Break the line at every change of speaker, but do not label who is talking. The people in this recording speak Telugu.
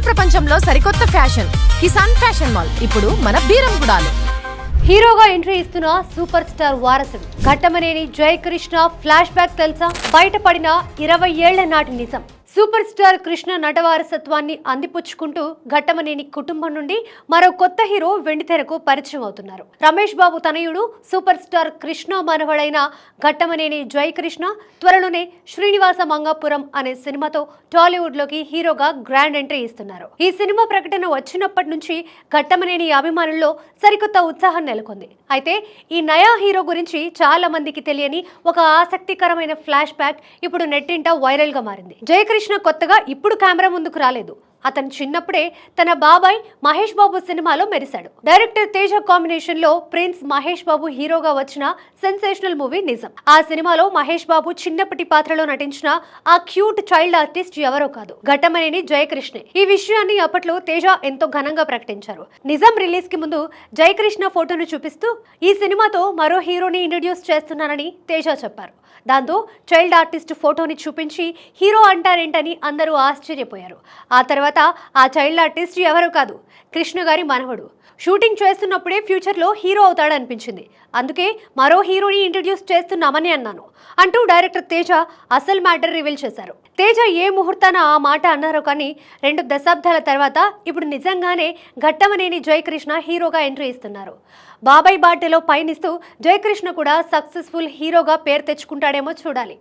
డిజిటల్ ప్రపంచంలో సరికొత్త ఫ్యాషన్ కిసాన్ ఫ్యాషన్ మాల్ ఇప్పుడు మన బీరంగుడాలో.
హీరోగా ఎంట్రీ ఇస్తున్న సూపర్ స్టార్ వారసుడు ఘట్టమనేని జయకృష్ణ ఫ్లాష్ బ్యాక్ తెలుసా? బయటపడిన 20 ఏళ్ల నాటి నిజం. సూపర్ స్టార్ కృష్ణ నటవారసత్వాన్ని అందిపుచ్చుకుంటూ ఘట్టమనేని కుటుంబం నుండి మరో కొత్త హీరో వెండితెరకు పరిచయం అవుతున్నారు. రమేష్ బాబు తనయుడు సూపర్ స్టార్ కృష్ణ మనవడైన ఘట్టమనేని జయకృష్ణ త్వరలోనే శ్రీనివాస మంగాపురం అనే సినిమాతో టాలీవుడ్ లోకి హీరోగా గ్రాండ్ ఎంట్రీ ఇస్తున్నారు. ఈ సినిమా ప్రకటన వచ్చినప్పటి నుంచి ఘట్టమనేని అభిమానుల్లో సరికొత్త ఉత్సాహం నెలకొంది. అయితే ఈ నయా హీరో గురించి చాలా మందికి తెలియని ఒక ఆసక్తికరమైన ఫ్లాష్ బ్యాక్ ఇప్పుడు నెట్టింట వైరల్ గా మారింది. జయకృష్ణ కొత్తగా ఇప్పుడు కెమెరా ముందుకు రాలేదు. అతను చిన్నప్పుడే తన బాబాయ్ మహేష్ బాబు సినిమాలో మెరిశాడు. డైరెక్టర్ తేజ కాంబినేషన్ లో ప్రిన్స్ మహేష్ బాబు హీరోగా వచ్చిన సెన్సేషనల్ మూవీ నిజం. ఆ సినిమాలో మహేష్ బాబు చిన్నప్పటి పాత్రలో నటించిన ఆ క్యూట్ చైల్డ్ ఆర్టిస్ట్ ఎవరో కాదు, ఘట్టమనేని జయకృష్ణే. ఈ విషయాన్ని అప్పట్లో తేజ ఎంతో ఘనంగా ప్రకటించారు. నిజం రిలీజ్ కి ముందు జయకృష్ణ ఫోటోను చూపిస్తూ ఈ సినిమాతో మరో హీరోని ఇంట్రడ్యూస్ చేస్తున్నానని తేజ చెప్పారు. దాంతో చైల్డ్ ఆర్టిస్ట్ ఫోటోని చూపించి హీరో అంటారేంటని అందరూ ఆశ్చర్యపోయారు. ఆ తర్వాత ఆ చైల్డ్ ఆర్టిస్ట్ ఎవరో కాదు, కృష్ణ గారి మనవడు. షూటింగ్ చేస్తున్నప్పుడే ఫ్యూచర్లో హీరో అవుతాడనిపించింది, అందుకే మరో హీరోని ఇంట్రడ్యూస్ చేస్తున్నామని అన్నాను అంటూ డైరెక్టర్ తేజ అసలు మ్యాటర్ రివీల్ చేశారు. తేజ ఏ ముహూర్తాన ఆ మాట అన్నారో కానీ 2 దశాబ్దాల తర్వాత ఇప్పుడు నిజంగానే ఘట్టమనేని జయకృష్ణ హీరోగా ఎంట్రీ ఇస్తున్నారు. బాబాయ్ బాటలో పయనిస్తూ జయకృష్ణ కూడా సక్సెస్ఫుల్ హీరోగా పేరు తెచ్చుకుంటాడేమో చూడాలి.